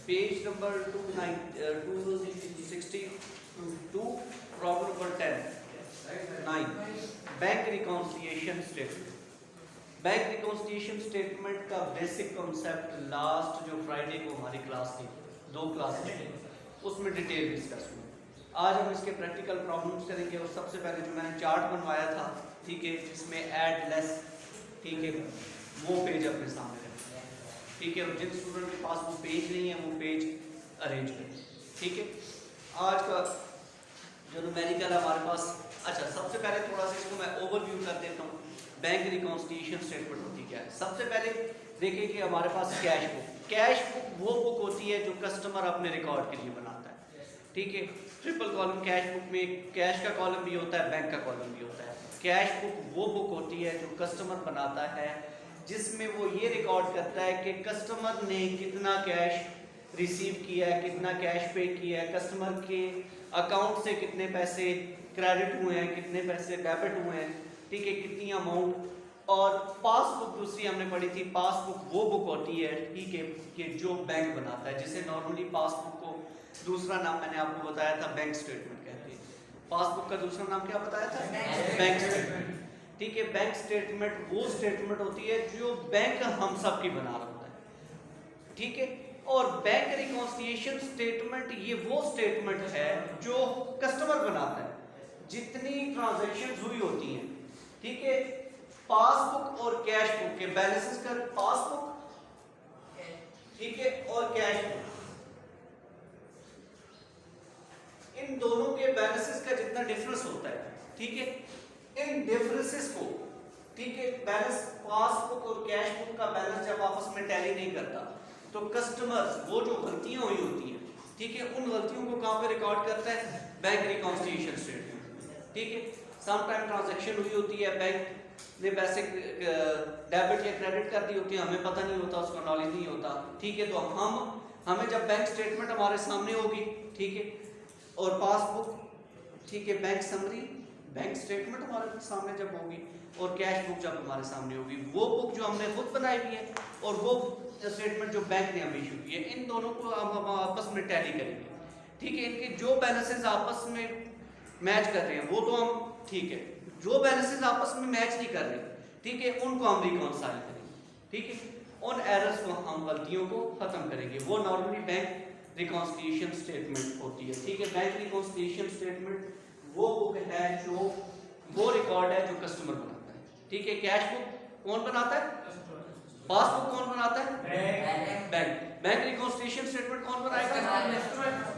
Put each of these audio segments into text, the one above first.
Page number 262, problem number 9, bank reconciliation statement. Bank reconciliation statement का basic concept last जो Friday को हमारी class थी, 2 क्लास थी, उसमें डिटेल डिस्कस हुई। आज हम इसके प्रैक्टिकल प्रॉब्लम्स करेंगे और सबसे पहले जो मैंने चार्ट बनवाया था, ठीक है, जिसमें ऐड लेस, ठीक है, वो पेज अपने सामने रखें, ठीक है, और जिन स्टूडेंट के पास वो पेज नहीं है वो पेज अरेंज करें, ठीक है। आज का जो न्यूमेरिकल हमारे पास, अच्छा सबसे पहले थोड़ा सा इसको मैं ओवरव्यू कर देता हूँ। बैंक रिकॉन्सिलिएशन स्टेटमेंट होती क्या है। सबसे पहले देखिए कि हमारे पास कैश बुक वो बुक होती है जो कस्टमर अपने रिकॉर्ड के लिए बनाता है, ठीक है। ट्रिपल कॉलम कैश बुक में कैश का कॉलम भी होता है, बैंक का कॉलम भी होता है। कैश बुक वो बुक होती है जो कस्टमर बनाता है, जिसमें वो ये रिकॉर्ड करता है कि कस्टमर ने कितना कैश रिसीव किया है, कितना कैश पे किया है, कस्टमर के अकाउंट से कितने पैसे क्रेडिट हुए हैं, कितने पैसे डेबिट हुए हैं, ठीक है, कितनी अमाउंट। और पासबुक दूसरी हमने पढ़ी थी, पासबुक वो बुक होती है, ठीक है, कि जो बैंक बनाता है, जिसे नॉर्मली पासबुक को दूसरा नाम मैंने आपको बताया था बैंक स्टेटमेंट कहते हैं। पासबुक का दूसरा नाम क्या बताया था? बैंक स्टेटमेंट, ठीक है। बैंक स्टेटमेंट वो स्टेटमेंट होती है जो बैंक हम सब की बना रहा होता है, ठीक है। और बैंक रिकॉन्सिलिएशन स्टेटमेंट ये वो स्टेटमेंट है जो कस्टमर बनाता है, जितनी ट्रांजैक्शन हुई होती हैं, ठीक है। पासबुक और कैश बुक के बैलेंसेस का, पासबुक, ठीक है, और कैश बुक, इन दोनों के बैलेंसेस का जितना डिफरेंस होता है, ठीक है, इन डिफरेंसेस को, ठीक है, बैलेंस पासबुक और कैश बुक का बैलेंस जब आपस में टैली नहीं करता तो कस्टमर्स वो जो गलतियां हुई होती हैं, ठीक है, उन गलतियों को कहां पे रिकॉर्ड करता है? बैंक रिकॉन्सिलिएशन स्टेटमेंट, ठीक है। सम टाइम ट्रांजैक्शन हुई होती है, बैंक ने पैसे डेबिट या क्रेडिट कर दी होती है, हमें पता नहीं होता, उसका नॉलेज नहीं होता, ठीक है। तो हमें जब बैंक स्टेटमेंट हमारे सामने होगी, ठीक है, और पासबुक, ठीक है, बैंक समरी, बैंक स्टेटमेंट हमारे सामने जब होगी, और कैश बुक जब हमारे सामने होगी, वो बुक जो हमने खुद बनाई हुई है और वो स्टेटमेंट जो बैंक ने हमें इशू की है, इन दोनों को हम आपस में टैली करेंगे, ठीक है। इनके जो बैलेंसेस आपस में मैच कर रहे हैं वो तो हम, ठीक है, जो बैलेंसेस आपस में मैच नहीं कर रहे, ठीक है, उनको हम रिकॉन्साइल करेंगे, ठीक है। उन एरर्स को, हम गलतियों को खत्म करेंगे, वो नॉर्मली बैंक रिकॉन्सिलिएशन स्टेटमेंट होती है, ठीक है। बैंक रिकॉन्सिलिएशन स्टेटमेंट वो बुक है जो वो रिकॉर्ड है जो कस्टमर बनाता है, ठीक है। कैश बुक कौन बनाता है? पासबुक कौन बनाता है? बैंक। बैंक रिकॉन्सिलिएशन स्टेटमेंट कौन बनाएगा?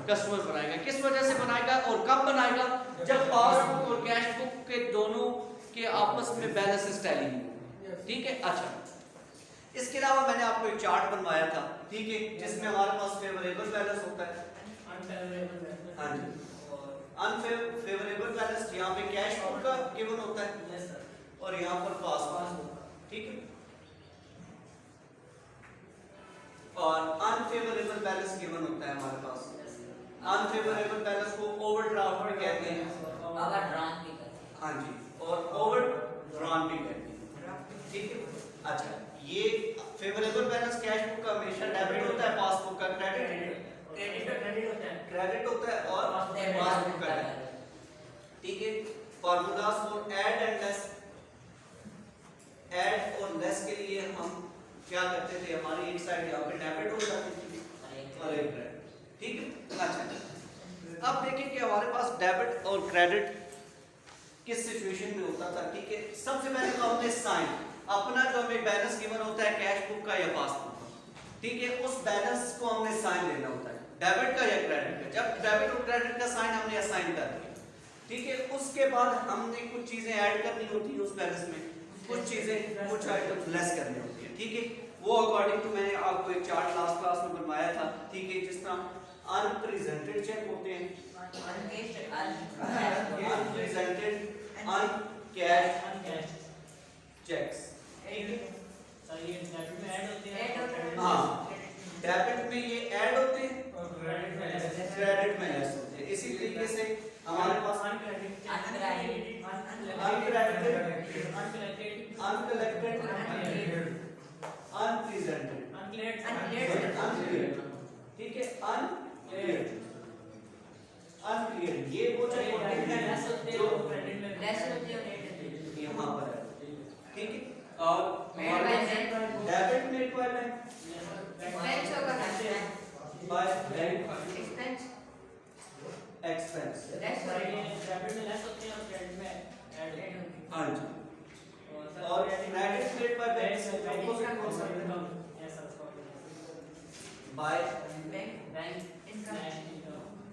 कस्टमर बनाएगा। किस वजह से बनाएगा और कब बनाएगा? जब पासबुक और कैश बुक के दोनों के आपस में बैलेंसेस टैली हो, ठीक है। अच्छा, इसके अलावा मैंने आपको एक चार्ट बनवाया था, ठीक है, जिसमें हमारे पास फेवरेबल बैलेंस होता है, हाँ जी, अनफेवरेबल बैलेंस यहाँ पे कैश बुक का गिवन होता है, और यहाँ पर पासबुक, ठीक है। और अनफेवरेबल बैलेंस गिवन होता है हमारे पास। अनफेवरेबल बैलेंस को ओवरड्राफ्ट भी कहते हैं, हाँ जी, और ओवरड्रॉन भी कहते हैं, ठीक है। अच्छा, ये फेवरेबल बैलेंस कैश बुक का हमेशा डेबिट होता है, पासबुक का क्रेडिट होता है, और पासबुक का डेबिट, ठीक है। Formulas for add and less, add और लेस के लिए हम क्या करते थे, हमारी एक साइड यहाँ पे डेबिट हो जाती थी और एक क्रेडिट, ठीक है। अच्छा, अब देखिए कि हमारे पास डेबिट और क्रेडिट किस सिचुएशन में होता था, ठीक है। सबसे पहले तो हमने साइन अपना जो हमें बैलेंस गिवन होता है कैश बुक का या पासबुक का, ठीक है, उस बैलेंस को हमने साइन लेना होता है, डेबिट का या क्रेडिट का। जब डेबिट और क्रेडिट का साइन हमने असाइन कर दिया, ठीक है, उसके बाद हमने कुछ चीजें ऐड करनी होती है उस बैलेंस में, कुछ चीजें, कुछ आइटम्स लेस करनी होती है, ठीक है। वो अकॉर्डिंग टू मैंने आपको एक चार्ट लास्ट क्लास में बनवाया था, ठीक है, जिस तरह अनप्रेजेंटेड चेक होते हैं, अनप्रेजेंटेड अनकैश चेक्स, ठीक है। हाँ, डेबिट में ये ऐड होते हैं और क्रेडिट में लेस होते हैं। इसी तरीके से हमारे पास अनकलेक्टेड, अनकलेक्टेड, अनप्रेजेंटेड, अनक्लियर, ठीक है, अनक्लियर, अनक्लियर। ये वो जो लेस होते हैं यहाँ पर है, ठीक है। और debit made by bank, expense होगा ना, by bank expense, less debit में लेस होते हैं और क्रेडिट में ऐड होते हैं। हाँ जी। और credit made by bank opposite कौन सा है? बाय बैंक इनकम,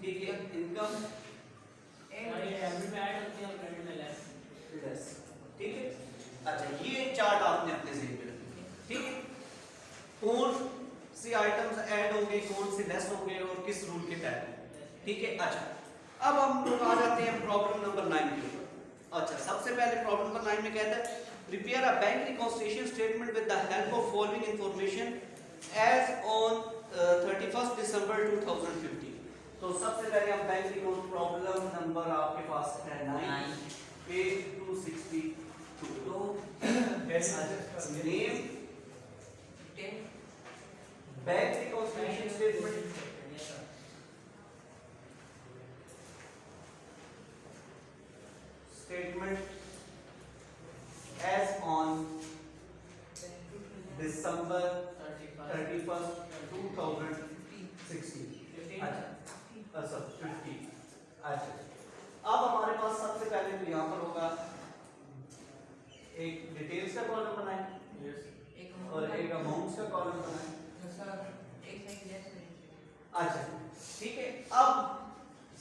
ठीक है, इनकम डेबिट में ऐड होते हैं और क्रेडिट में लेस। लेस, ठीक है। अच्छा, ये चार्ट आपने अपने ज़हन में रखना, ठीक है। कौन सी आइटम्स ऐड होंगे, कौन से लेस होंगे और किस रूल के तहत, ठीक है। अच्छा, अब हम लोग आ जाते हैं प्रॉब्लम नंबर 9 के ऊपर। अच्छा, सबसे पहले प्रॉब्लम नंबर 9 में कहता है prepare a bank reconciliation statement with the help of following information as on 31 December 2015। तो सबसे पहले हम बैंक रिकॉन प्रॉब्लम नंबर आपके पास है 9 पेज 262। तो name bank reconciliation statement, statement as on December 31st 2016। अच्छा 50। अच्छा, अब हमारे पास सबसे पहले तो यहाँ पर होगा एक डिटेल्स का कॉलम बनाएं और एक अमाउंट्स का कॉलम बनाएं। अच्छा, ठीक है। अब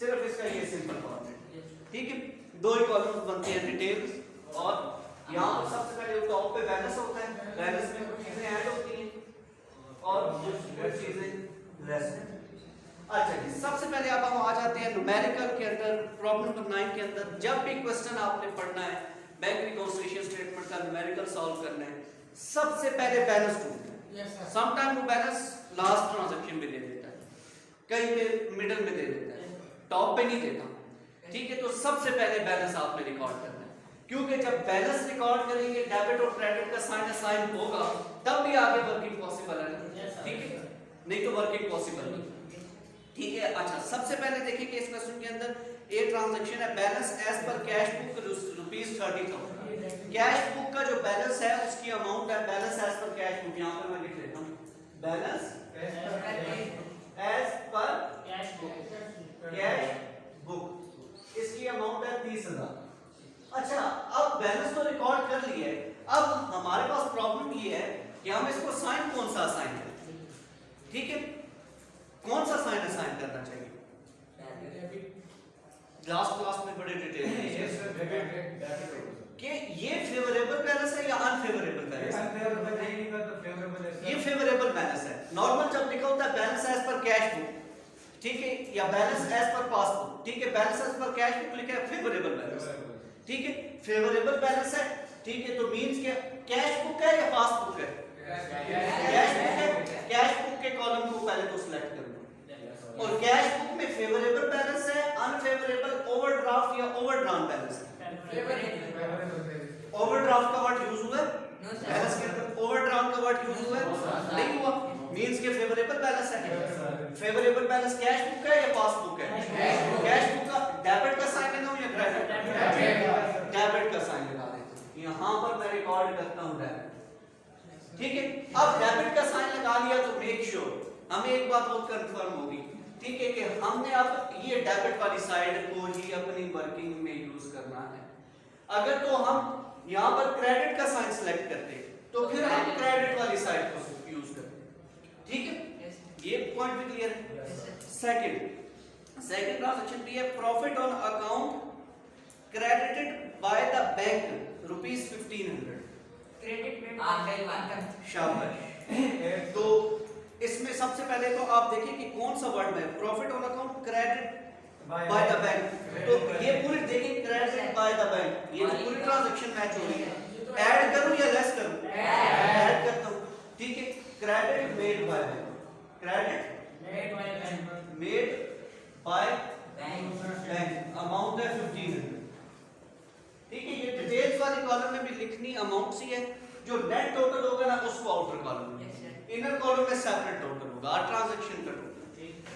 सिर्फ इसका ये सिंपल फॉर्मेट, ठीक है। दो ही कॉलम्स बनते हैं, डिटेल्स और यहाँ पर सबसे पहले टॉप पे बैलेंस होता है, बैलेंस में कुछ चीजें ऐड होती हैं और कुछ चीजें लेस होती हैं। अच्छा जी, सबसे पहले अब हम आ जाते हैं न्यूमेरिकल के अंदर। प्रॉब्लम नंबर 9 के अंदर जब भी क्वेश्चन आपने पढ़ना है, बैंक रिकॉन्सिलिएशन स्टेटमेंट का न्यूमेरिकल सॉल्व करना है, सबसे पहले बैलेंस ढूंढना है। सम टाइम वो बैलेंस लास्ट ट्रांजैक्शन में दे देता है, कहीं पे मिडिल में दे देता है, टॉप पे नहीं देता, ठीक है। तो सबसे पहले बैलेंस आपने रिकॉर्ड करना है, क्योंकि जब बैलेंस रिकॉर्ड करेंगे डेबिट और क्रेडिट का साइन असाइन होगा तब भी आगे वर्किंग पॉसिबल है, ठीक है, नहीं तो वर्किंग पॉसिबल नहीं, ठीक है। अच्छा, सबसे पहले देखिए कि इस क्वेश्चन के अंदर ए ट्रांजैक्शन है, balance as per cash book ₹30,000। Cash book का जो बैलेंस है उसकी अमाउंट है, balance as per cash book, यहां पर मैं लिख लेता हूं balance as per cash book, इसकी अमाउंट है 30,000। अच्छा, अब बैलेंस तो रिकॉर्ड कर लिया है, अब हमारे पास प्रॉब्लम ये है कि हम इसको साइन कौन सा असाइन करें, ठीक है। कौन सा साइन असाइन करना चाहिए? लास्ट क्लास में बड़े डिटेल में कि ये फेवरेबल बैलेंस है या अनफेवरेबल बैलेंस है? ये फेवरेबल बैलेंस है। नॉर्मल जब लिखा होता है balance as per cash book, ठीक है, या बैलेंस एज पर पासबुक, ठीक है, balance as per cash book लिखा है फेवरेबल बैलेंस, ठीक है, फेवरेबल बैलेंस है, ठीक है। तो मींस के कैश बुक है या पासबुक है? कैश बुक है। कैश बुक के कॉलम को पहले तो सिलेक्ट कर लो, और कैश बुक में फेवरेबल बैलेंस है, अनफेवरेबल ओवरड्राफ्ट या ओवरड्राफ्ट बैलेंस है। ओवरड्राफ्ट का वर्ड यूज हुआ है बैलेंस के अंदर, ओवरड्राफ्ट का वर्ड यूज हुआ है नहीं हुआ, मींस के फेवरेबल बैलेंस है। फेवरेबल बैलेंस कैश बुक है या पासबुक है? कैश बुक का डेबिट का साइन लगाऊं या क्रेडिट? डेबिट का साइन लगा देता हूं, यहां पर मैं रिकॉर्ड करता हूं डेबिट, ठीक है। अब डेबिट का साइन लगा लिया तो मेक श्योर हमें एक बात और कंफर्म होगी, ठीक है, कि हमने अब ये डेबिट वाली साइड को ही अपनी वर्किंग में यूज करना है। अगर तो हम यहां पर क्रेडिट का साइन सिलेक्ट करते तो फिर हम क्रेडिट वाली साइड को यूज करते, ठीक है। ये पॉइंट भी क्लियर है। सेकंड ट्रांजैक्शन भी है profit on account credited by the bank ₹1500, credit में शाबाश। तो इसमें सबसे पहले तो आप देखिए कि कौन सा वर्ड है, profit on account credit by the bank, तो ये पूरी देखिए क्रेडिट बाय द बैंक, ये पूरी ट्रांजैक्शन मैच हो रही है। ऐड करूं या लेस करूं? ऐड करता हूं, ठीक है। Credit made by bank, credit made by bank, amount है 1500, ठीक है। ये डिटेल्स वाली कॉलम में भी लिखनी अमाउंट सी है, जो नेट टोटल होगा ना उसको आउटर कॉलम में, इनर कॉलम में सेपरेट टोटल होगा और ट्रांजैक्शन का टोटल,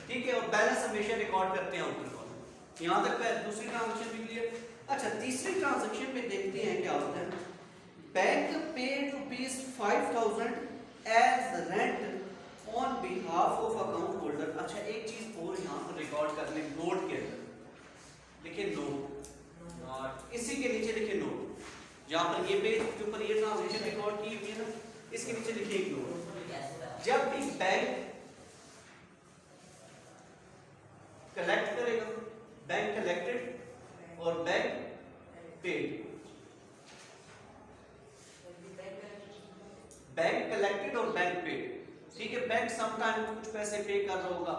ठीक है। और बैलेंस हमेशा रिकॉर्ड करते हैं आउटर कॉलम। यहां तक दूसरी ट्रांजैक्शन भी क्लियर। अच्छा, तीसरी ट्रांजैक्शन में देखते हैं क्या होता है। Bank paid ₹5,000 as rent on behalf of account holder. अच्छा, एक चीज और यहां पर रिकॉर्ड कर लें, नोट के अंदर लिखे नोट, इसी के नीचे लिखे नोट। जहां पर ये पेज के ऊपर ये ट्रांजैक्शन रिकॉर्ड की हुई है ना, इसके नीचे लिखे एक नोट। जब भी बैंक कलेक्ट करेगा, बैंक कलेक्टेड और बैंक पेड, बैंक कलेक्टेड और बैंक पेड, ठीक है। बैंक समटाइम कुछ पैसे पे कर रहा होगा,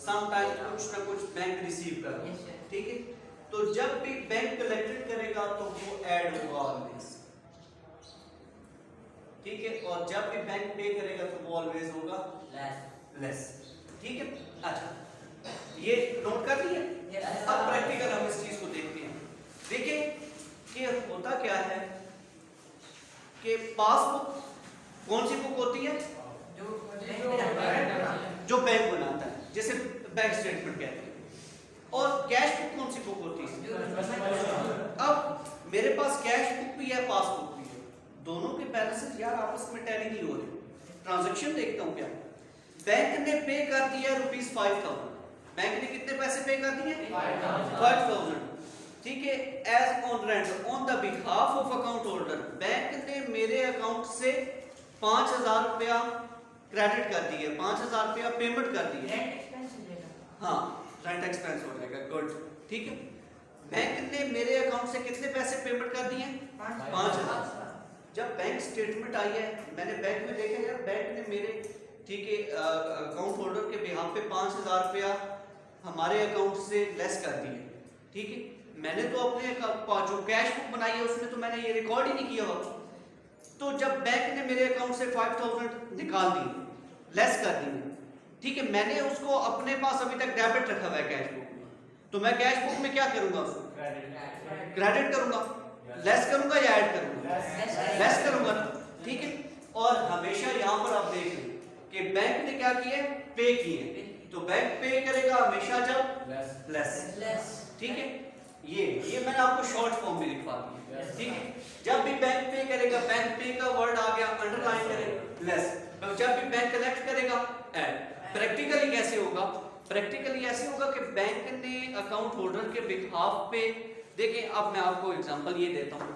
समटाइम कुछ ना कुछ बैंक रिसीव कर रहा होगा, ठीक है। तो जब भी बैंक कलेक्टेड करेगा तो वो ऐड होगा ऑलवेज, ठीक है। और जब भी बैंक पे करेगा तो वो ऑलवेज होगा लेस, ठीक है। अच्छा, ये नोट कर लिया। अब प्रैक्टिकल हम इस चीज को देखते हैं। देखिए कि होता क्या है कि पासबुक कौन सी बुक होती है? जो बैंक बनाता है, जैसे बैंक स्टेटमेंट कहते हैं। और कैश बुक कौन सी बुक होती है? अब मेरे पास कैश बुक भी है, पासबुक भी है, दोनों के बैलेंसेस यार आपस में टैली नहीं हो रहे। ट्रांजैक्शन देखता हूं क्या, बैंक ने पे कर दिया ₹5,000। बैंक ने कितने पैसे पे कर दिए? 5,000, ठीक है। As on rent on the behalf of account holder, bank ने मेरे अकाउंट से 5,000 रुपया क्रेडिट कर दिए, 5,000 रुपया पेमेंट कर दिए। हाँ, रेंट एक्सपेंस हो जाएगा, गुड, ठीक है। बैंक ने मेरे अकाउंट से कितने पैसे पेमेंट कर दिए? 5,000। जब बैंक स्टेटमेंट आई है, मैंने बैंक में देखा यार बैंक ने मेरे, ठीक है, अकाउंट होल्डर के बिहाफ पे 5,000 रुपया हमारे अकाउंट से लेस कर दिए, ठीक है। मैंने तो अपने जो कैश बुक बनाई है उसमें तो मैंने ये रिकॉर्ड ही नहीं किया हुआ। तो जब बैंक ने मेरे अकाउंट से 5,000 निकाल दिए, लेस कर दिए, ठीक है, मैंने उसको अपने पास अभी तक डेबिट रखा हुआ है कैश बुक में, तो मैं कैश बुक में क्या करूंगा? उसको क्रेडिट करूंगा, लेस करूंगा या ऐड करूंगा? लेस करूंगा ना, ठीक है। और हमेशा यहां पर आप देख लें कि बैंक ने क्या किया? पे किए, तो बैंक पे करेगा हमेशा जब लेस, ठीक है। ये मैंने आपको शॉर्ट फॉर्म में लिखवा दिया, ठीक है। जब भी बैंक पे करेगा, बैंक पे का वर्ड आ गया, अंडरलाइन करें लेस। जब भी बैंक कलेक्ट करेगा ऐड। प्रैक्टिकली कैसे होगा? प्रैक्टिकली ऐसे होगा कि बैंक ने अकाउंट होल्डर के बिहाफ पे, देखिए अब मैं आपको एग्जांपल ये देता हूं,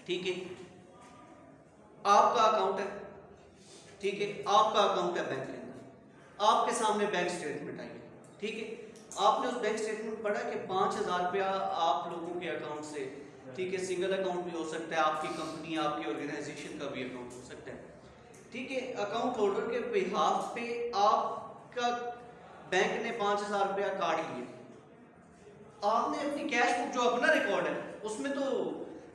ठीक है। आपका अकाउंट है, ठीक है, आपका अकाउंट है बैंक के अंदर, आपके सामने बैंक स्टेटमेंट आई है, ठीक है। आपने उस बैंक स्टेटमेंट पढ़ा कि 5,000 रुपया आप लोगों के अकाउंट से, ठीक है, सिंगल अकाउंट भी हो सकता है, आपकी कंपनी, आपकी ऑर्गेनाइजेशन का भी अकाउंट हो सकता है, ठीक है। अकाउंट होल्डर के बिहाफ पे आपका बैंक ने 5,000 रुपया काट लिया। आपने अपनी कैश बुक जो अपना रिकॉर्ड है उसमें तो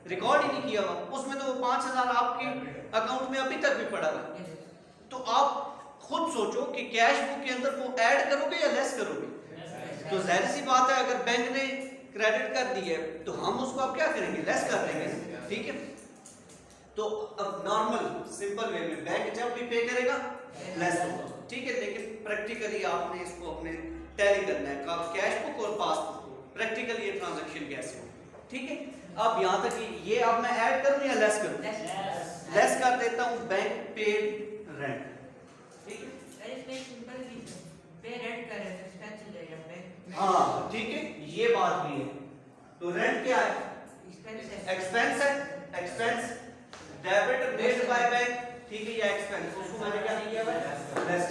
रिकॉर्ड ही नहीं किया हुआ, उसमें तो 5,000 आपके अकाउंट में अभी तक भी पड़ा हुआ है। तो आप खुद सोचो कि कैश बुक के अंदर वो ऐड करोगे या लेस करोगे? तो जाहिर सी बात है, अगर बैंक ने क्रेडिट कर दी है तो हम उसको अब क्या करेंगे? लेस कर देंगे, ठीक है। तो अब नॉर्मल सिंपल वे में बैंक जब भी पे करेगा लेस होगा, ठीक है। लेकिन प्रैक्टिकली आपने इसको अपने टैली करना है, कैश बुक और पासबुक को प्रैक्टिकली ये ट्रांजैक्शन कैसे हो, ठीक है। अब यहाँ तक ये अब मैं ऐड करूं या लेस करूं? लेस कर देता हूं, बैंक पेड रेंट, ठीक है। हाँ, ठीक है, ये बात भी है। तो रेंट क्या है? एक्सपेंस है, expense debit made by bank, ठीक है, या एक्सपेंस, उसको मैंने क्या नहीं किया है? लेस।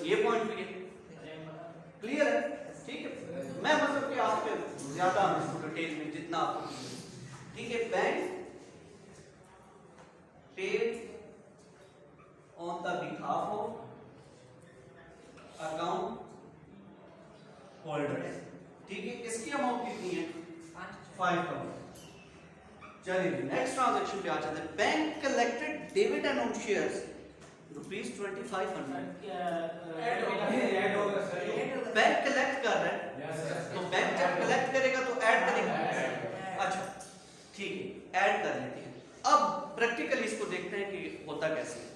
ये पॉइंट भी है, क्लियर है, ठीक है। मैं मतलब कि आपके ज्यादा इसको डिटेल में जितना आपको, ठीक है। Bank paid on the behalf of account holder, ठीक है। इसकी अमाउंट कितनी है? 5,000। चलिए नेक्स्ट ट्रांजैक्शन पे आ जाते हैं। Bank collected dividend on shares ₹2500। Bank collect कर रहा है, तो बैंक जब कलेक्ट करेगा तो ऐड करेगा। अच्छा, ठीक है, ऐड कर लेते हैं। अब प्रैक्टिकली इसको देखते हैं कि होता कैसे है।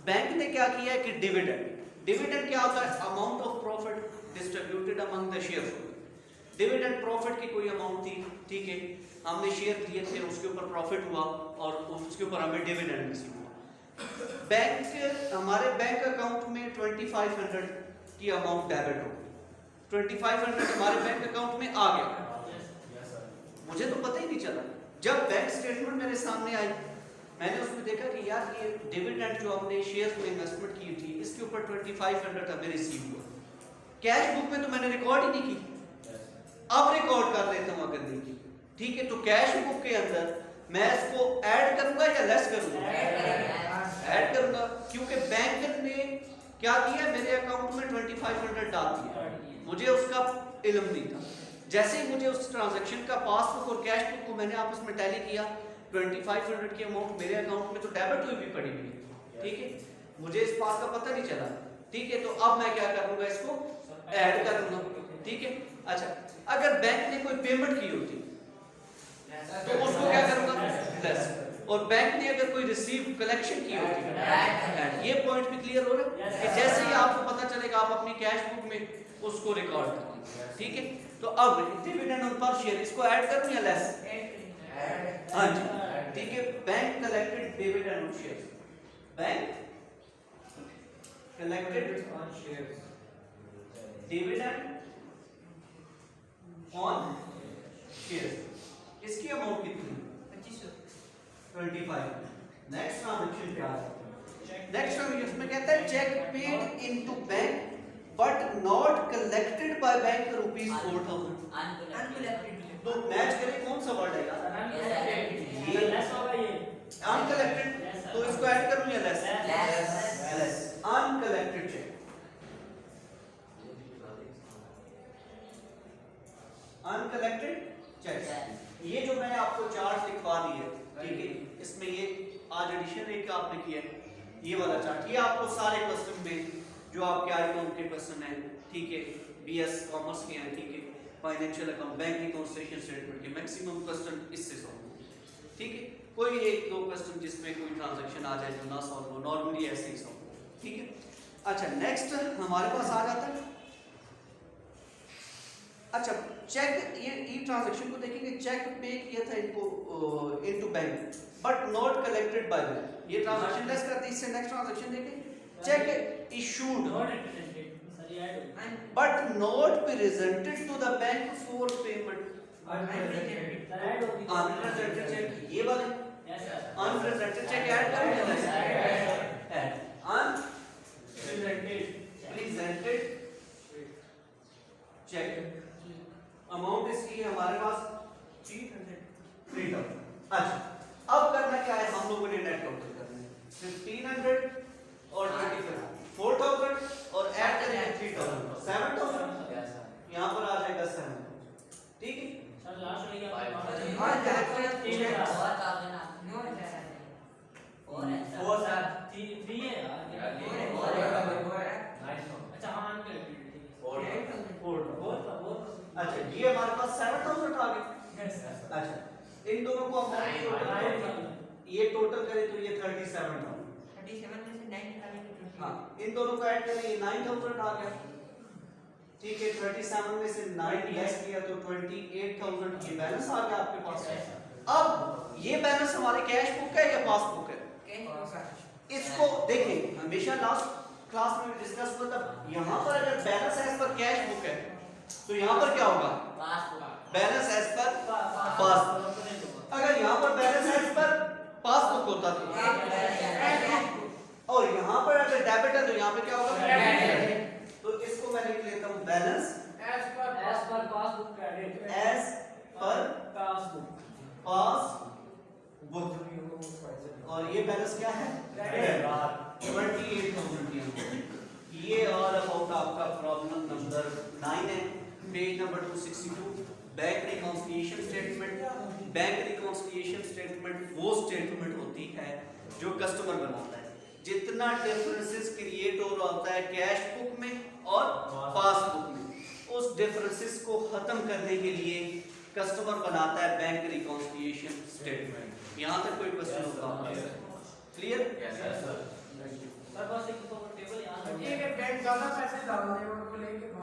बैंक ने क्या किया है कि डिविडेंड क्या होता है? Amount of profit distributed among the share holder. Dividend profit की कोई अमाउंट थी, ठीक है, हमने शेयर दिए थे, उसके ऊपर प्रॉफिट हुआ और उसके ऊपर हमें डिविडेंड रिसीव हुआ। बैंक, हमारे बैंक अकाउंट में 2500 की अमाउंट डेबिट हो, 2500 हमारे बैंक अकाउंट में आ गया, मुझे तो पता ही नहीं चला। जब बैंक स्टेटमेंट मेरे सामने आई, मैंने उसमें देखा कि यार ये डिविडेंड जो हमने शेयर में इन्वेस्टमेंट की थी, इसके ऊपर 2500 हमें रिसीव हुआ। कैश बुक में तो मैंने रिकॉर्ड ही नहीं की, अब रिकॉर्ड कर लेता हूँ अगर नहीं की, ठीक है। तो कैश बुक के अंदर मैं इसको ऐड करूंगा या लेस करूंगा? ऐड करूंगा, क्योंकि बैंक ने क्या किया, मेरे अकाउंट में 2500 डाल दिया, मुझे उसका इल्म नहीं था। जैसे ही मुझे उस ट्रांजैक्शन का पासबुक और कैश बुक को मैंने आपस में टैली किया, 2500 की अमाउंट मेरे अकाउंट में तो डेबिट हुई भी पड़ी हुई है, ठीक है, मुझे इस बात का पता नहीं चला, ठीक है। तो अब मैं क्या करूंगा, इसको ऐड करूंगा, ठीक है। अच्छा, अगर बैंक ने कोई पेमेंट की होती तो उसको क्या करूंगा? लेस। और बैंक ने अगर कोई रिसीव कलेक्शन की होती, ऐड। ये पॉइंट भी क्लियर हो रहा है कि जैसे ही आपको पता चलेगा आप अपनी कैश बुक में उसको रिकॉर्ड करेंगे, ठीक है। तो अब डिविडेंड ऑन पर शेयर, इसको ऐड करूं या लेस? हाँ जी, ठीक है। Bank collected dividend on share, bank collected on share dividend on share, इसकी अमाउंट कितनी? 25। नेक्स्ट ट्रांजैक्शन क्या है? नेक्स्ट ट्रांजैक्शन में कहता है cheque paid into bank but not collected by bank ₹4000। तो मैच करें कौन सा वर्ड है यार? ये लेस होगा, ये अनकलेक्टेड, तो इसको ऐड करूं या less? Less. Uncollected cheque, uncollected cheque. ये जो मैंने आपको चार्ट लिखवा दी है, ठीक है, इसमें ये आज एडिशन एक आपने किया है, ये वाला चार्ट, ये आपको सारे क्वेश्चन में जो आपके आई नो के क्वेश्चन है, ठीक है, बीएस कॉमर्स के हैं, ठीक है, financial account, bank reconciliation statement के मैक्सिमम क्वेश्चन इससे सॉल्व होंगे, ठीक है। कोई एक दो क्वेश्चन जिसमें कोई ट्रांजैक्शन आ जाए जो ना सॉल्व हो, नॉर्मली ऐसे ही सॉल्व हो, ठीक है। अच्छा, नेक्स्ट हमारे पास आ जाता है, अच्छा चेक, ये ट्रांजैक्शन को देखेंगे, चेक पे किया था इनको into bank but not collected by bank, ये ट्रांजैक्शन लेस करते हैं। इससे नेक्स्ट ट्रांजैक्शन देखें, cheque issued not represented, sorry add but not presented to the bank for payment. Unpresented cheque, ये वाले अनप्रेजेंटेड चेक ऐड करें या less? Add. Unpresented cheque, amount इसकी है हमारे पास 300। अच्छा, अब करना क्या है, हम लोगों ने नेट टोटल करना है 1500 और 25 4000 और ऐड करेंगे 3000 7000, यहाँ पर आ जाएगा 7000, ठीक है। सर लास्ट में क्या अच्छा हाँ अच्छा, ये हमारे पास 7000 आ गए। अच्छा, इन दोनों को हम ये टोटल करें तो ये 37,000। हाँ, इन दोनों को ऐड करें, ये 9,000 आ गया, ठीक है। 37 में से 9 लेस किया तो 28,000, ये बैलेंस आ गया आपके पास। अब ये बैलेंस हमारे कैश बुक है या पासबुक है? इसको देखें, हमेशा लास्ट क्लास में डिस्कस हुआ था, यहाँ पर अगर balance as per cash book है तो यहाँ पर क्या होगा? Balance as per passbook. अगर यहाँ पर बैलेंस एज पर पासबुक होता तो, और यहाँ पर अगर डेबिट है तो यहाँ पे क्या होगा? तो इसको मैं लिख लेता हूँ balance as per passbook credit, as per passbook और ये बैलेंस क्या है? 28,000। ये और अबाउट आपका प्रॉब्लम नंबर 9 है, page number 262, bank reconciliation statement. Bank reconciliation statement वो स्टेटमेंट होती है जो कस्टमर बनाता है। जितना डिफरेंसेस क्रिएट हो रहा होता है कैश बुक में और पासबुक में, उस डिफरेंसेस को खत्म करने के लिए कस्टमर बनाता है बैंक रिकॉन्सिलिएशन स्टेटमेंट। यहाँ तक कोई क्वेश्चन होगा? क्लियर? ज्यादा पैसे डाल दे उनको ले